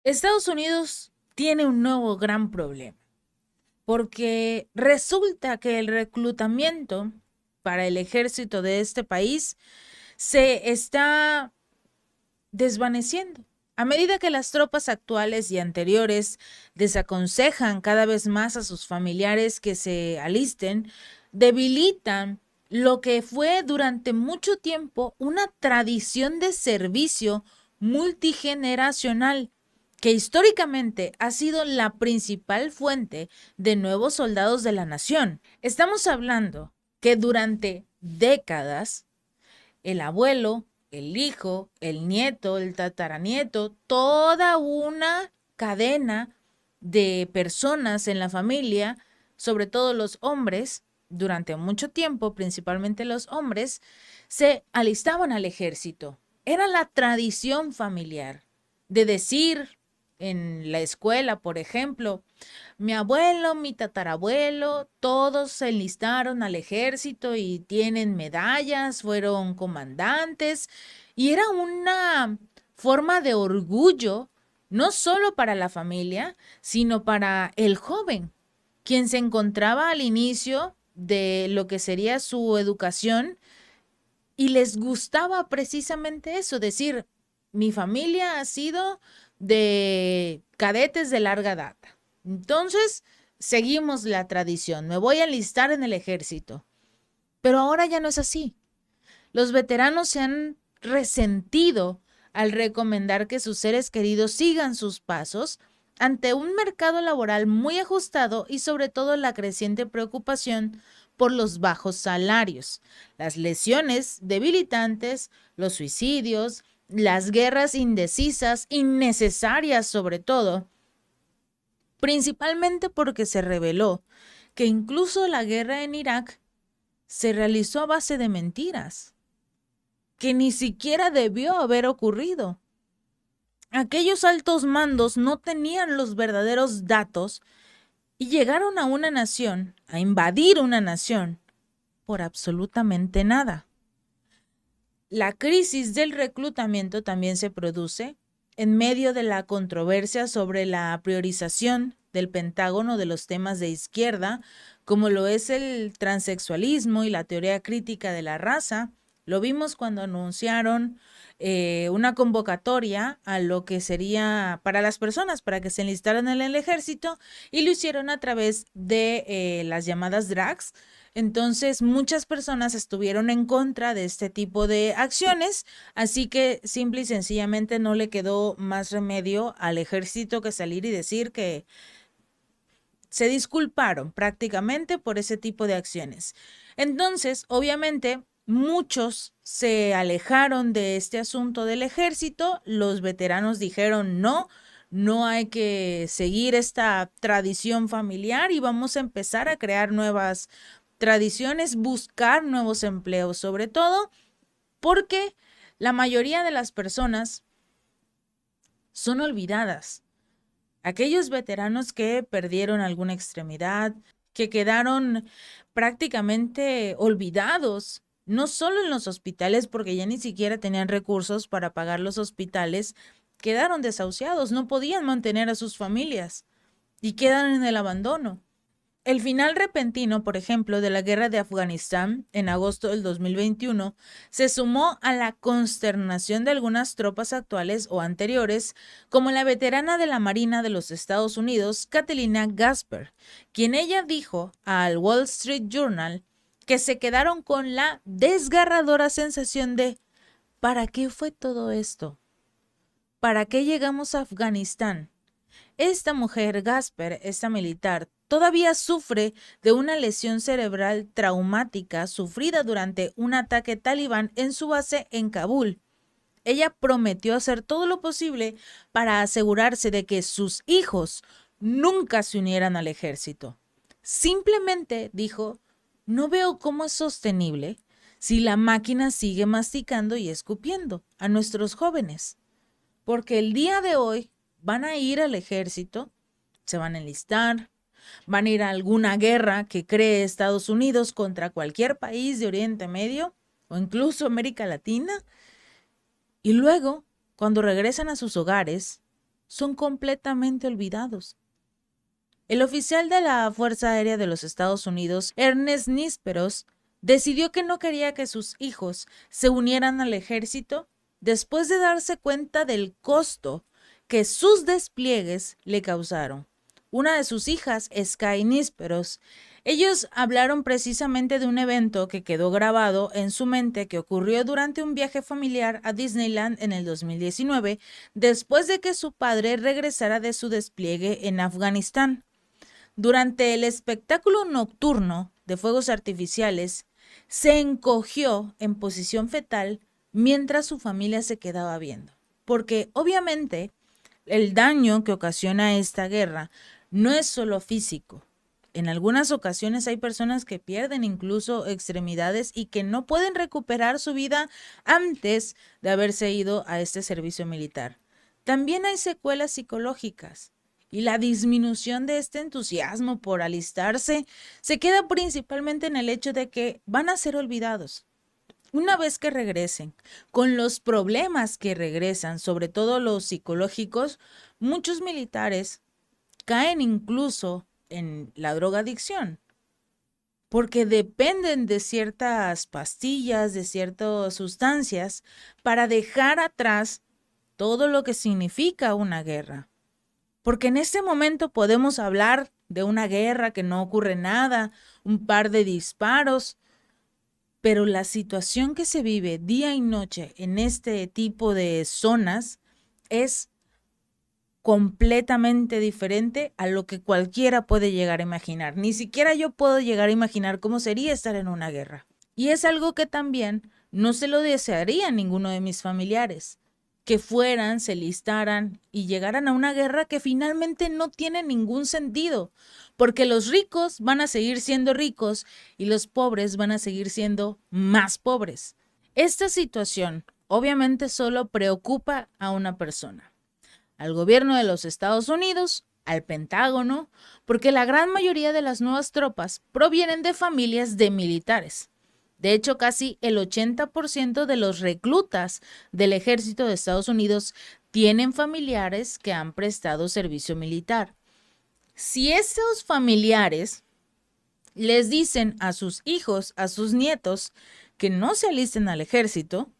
Estados Unidos tiene un nuevo gran problema, porque resulta que el reclutamiento para el ejército de este país se está desvaneciendo. A medida que las tropas actuales y anteriores desaconsejan cada vez más a sus familiares que se alisten, debilitan lo que fue durante mucho tiempo una tradición de servicio multigeneracional que históricamente ha sido la principal fuente de nuevos soldados de la nación. Estamos hablando que durante décadas el abuelo, el hijo, el nieto, el tataranieto, toda una cadena de personas en la familia, sobre todo los hombres, durante mucho tiempo, principalmente los hombres, se alistaban al ejército. Era la tradición familiar de decir en la escuela, por ejemplo, mi abuelo, mi tatarabuelo, todos se enlistaron al ejército y tienen medallas, fueron comandantes y era una forma de orgullo, no solo para la familia, sino para el joven, quien se encontraba al inicio de lo que sería su educación y les gustaba precisamente eso, decir, mi familia ha sido de cadetes de larga data. Entonces, seguimos la tradición. Me voy a enlistar en el ejército. Pero ahora ya no es así. Los veteranos se han resentido al recomendar que sus seres queridos sigan sus pasos ante un mercado laboral muy ajustado y sobre todo la creciente preocupación por los bajos salarios, las lesiones debilitantes, los suicidios, las guerras indecisas, innecesarias sobre todo, principalmente porque se reveló que incluso la guerra en Irak se realizó a base de mentiras que ni siquiera debió haber ocurrido. Aquellos altos mandos no tenían los verdaderos datos y llegaron a una nación, a invadir una nación, por absolutamente nada. La crisis del reclutamiento también se produce en medio de la controversia sobre la priorización del Pentágono de los temas de izquierda, como lo es el transexualismo y la teoría crítica de la raza. Lo vimos cuando anunciaron una convocatoria a lo que sería para las personas, para que se enlistaran en el ejército, y lo hicieron a través de las llamadas drags. Entonces, muchas personas estuvieron en contra de este tipo de acciones, así que simple y sencillamente no le quedó más remedio al ejército que salir y decir que se disculparon prácticamente por ese tipo de acciones. Entonces, obviamente, muchos se alejaron de este asunto del ejército, los veteranos dijeron no. No hay que seguir esta tradición familiar y vamos a empezar a crear nuevas tradiciones, buscar nuevos empleos, sobre todo porque la mayoría de las personas son olvidadas. Aquellos veteranos que perdieron alguna extremidad, que quedaron prácticamente olvidados, no solo en los hospitales, porque ya ni siquiera tenían recursos para pagar los hospitales, quedaron desahuciados, no podían mantener a sus familias y quedan en el abandono. El final repentino, por ejemplo, de la guerra de Afganistán en agosto del 2021 se sumó a la consternación de algunas tropas actuales o anteriores, como la veterana de la Marina de los Estados Unidos, Catalina Gasper, quien ella dijo al Wall Street Journal que se quedaron con la desgarradora sensación de ¿para qué fue todo esto? ¿Para qué llegamos a Afganistán? Esta mujer, Gasper, esta militar, todavía sufre de una lesión cerebral traumática sufrida durante un ataque talibán en su base en Kabul. Ella prometió hacer todo lo posible para asegurarse de que sus hijos nunca se unieran al ejército. Simplemente dijo, no veo cómo es sostenible si la máquina sigue masticando y escupiendo a nuestros jóvenes porque el día de hoy van a ir al ejército, se van a enlistar, van a ir a alguna guerra que cree Estados Unidos contra cualquier país de Oriente Medio o incluso América Latina, y luego, cuando regresan a sus hogares, son completamente olvidados. El oficial de la Fuerza Aérea de los Estados Unidos, Ernest Nísperos, decidió que no quería que sus hijos se unieran al ejército después de darse cuenta del costo que sus despliegues le causaron. Una de sus hijas, Sky Nísperos, ellos hablaron precisamente de un evento que quedó grabado en su mente que ocurrió durante un viaje familiar a Disneyland en el 2019, después de que su padre regresara de su despliegue en Afganistán. Durante el espectáculo nocturno de fuegos artificiales, se encogió en posición fetal mientras su familia se quedaba viendo. Porque obviamente el daño que ocasiona esta guerra no es solo físico. En algunas ocasiones hay personas que pierden incluso extremidades y que no pueden recuperar su vida antes de haberse ido a este servicio militar. También hay secuelas psicológicas. Y la disminución de este entusiasmo por alistarse se queda principalmente en el hecho de que van a ser olvidados. Una vez que regresen, con los problemas que regresan, sobre todo los psicológicos, muchos militares caen incluso en la drogadicción, porque dependen de ciertas pastillas, de ciertas sustancias, para dejar atrás todo lo que significa una guerra. Porque en este momento podemos hablar de una guerra que no ocurre nada, un par de disparos, pero la situación que se vive día y noche en este tipo de zonas es completamente diferente a lo que cualquiera puede llegar a imaginar. Ni siquiera yo puedo llegar a imaginar cómo sería estar en una guerra. Y es algo que también no se lo desearía a ninguno de mis familiares, que fueran, se listaran y llegaran a una guerra que finalmente no tiene ningún sentido, porque los ricos van a seguir siendo ricos y los pobres van a seguir siendo más pobres. Esta situación obviamente solo preocupa a una persona, al gobierno de los Estados Unidos, al Pentágono, porque la gran mayoría de las nuevas tropas provienen de familias de militares. De hecho, casi el 80% de los reclutas del ejército de Estados Unidos tienen familiares que han prestado servicio militar. Si esos familiares les dicen a sus hijos, a sus nietos, que no se alisten al ejército,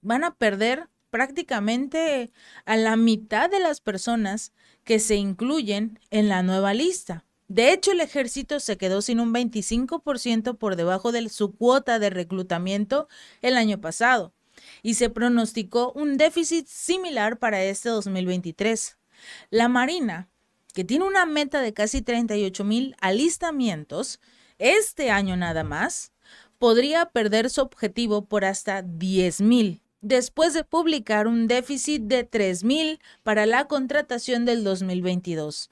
van a perder prácticamente a la mitad de las personas que se incluyen en la nueva lista. De hecho, el ejército se quedó sin un 25% por debajo de su cuota de reclutamiento el año pasado y se pronosticó un déficit similar para este 2023. La Marina, que tiene una meta de casi 38,000 alistamientos, este año nada más, podría perder su objetivo por hasta 10,000, después de publicar un déficit de 3,000 para la contratación del 2022.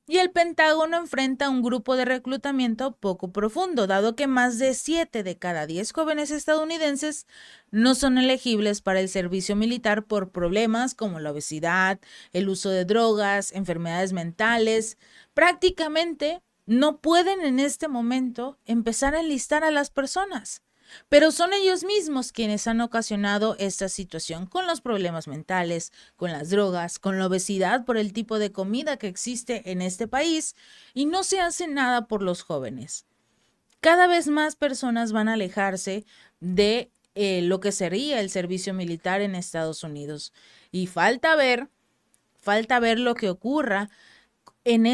Y el Pentágono enfrenta un grupo de reclutamiento poco profundo, dado que más de 7 de cada 10 jóvenes estadounidenses no son elegibles para el servicio militar por problemas como la obesidad, el uso de drogas, enfermedades mentales. Prácticamente no pueden en este momento empezar a enlistar a las personas. Pero son ellos mismos quienes han ocasionado esta situación con los problemas mentales, con las drogas, con la obesidad por el tipo de comida que existe en este país y no se hace nada por los jóvenes. Cada vez más personas van a alejarse de lo que sería el servicio militar en Estados Unidos y falta ver lo que ocurra en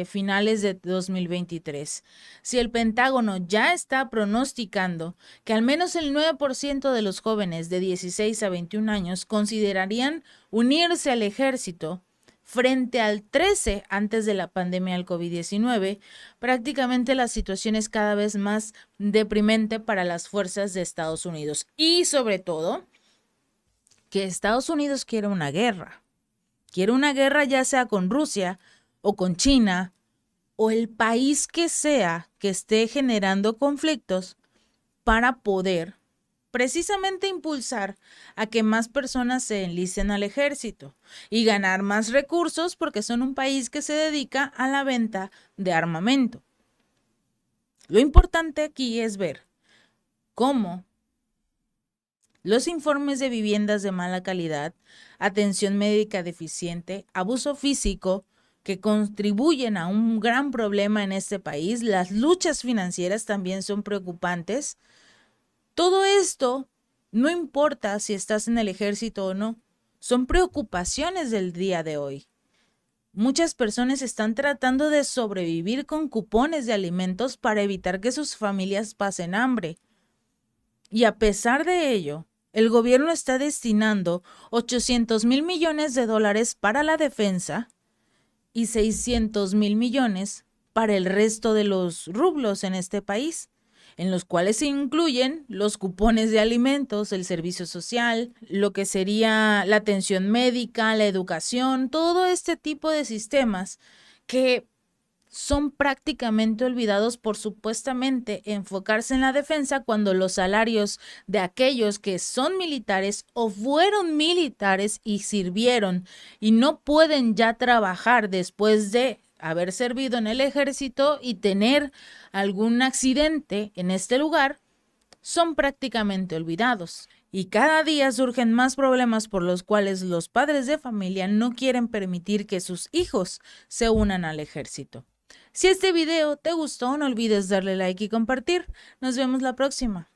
finales de 2023. Si el Pentágono ya está pronosticando que al menos el 9% de los jóvenes de 16 a 21 años considerarían unirse al ejército frente al 13 antes de la pandemia del COVID-19, prácticamente la situación es cada vez más deprimente para las fuerzas de Estados Unidos y sobre todo que Estados Unidos quiere una guerra. Quiere una guerra ya sea con Rusia o con China, o el país que sea que esté generando conflictos para poder precisamente impulsar a que más personas se enlisten al ejército y ganar más recursos porque son un país que se dedica a la venta de armamento. Lo importante aquí es ver cómo Los informes de viviendas de mala calidad, atención médica deficiente, abuso físico, que contribuyen a un gran problema en este país, las luchas financieras también son preocupantes. Todo esto, no importa si estás en el ejército o no, son preocupaciones del día de hoy. Muchas personas están tratando de sobrevivir con cupones de alimentos para evitar que sus familias pasen hambre. Y a pesar de ello, el gobierno está destinando 800,000 millones de dólares para la defensa y 600,000 millones para el resto de los rublos en este país, en los cuales se incluyen los cupones de alimentos, el servicio social, lo que sería la atención médica, la educación, todo este tipo de sistemas que son prácticamente olvidados por supuestamente enfocarse en la defensa cuando los salarios de aquellos que son militares o fueron militares y sirvieron y no pueden ya trabajar después de haber servido en el ejército y tener algún accidente en este lugar, son prácticamente olvidados. Y cada día surgen más problemas por los cuales los padres de familia no quieren permitir que sus hijos se unan al ejército. Si este video te gustó, no olvides darle like y compartir. Nos vemos la próxima.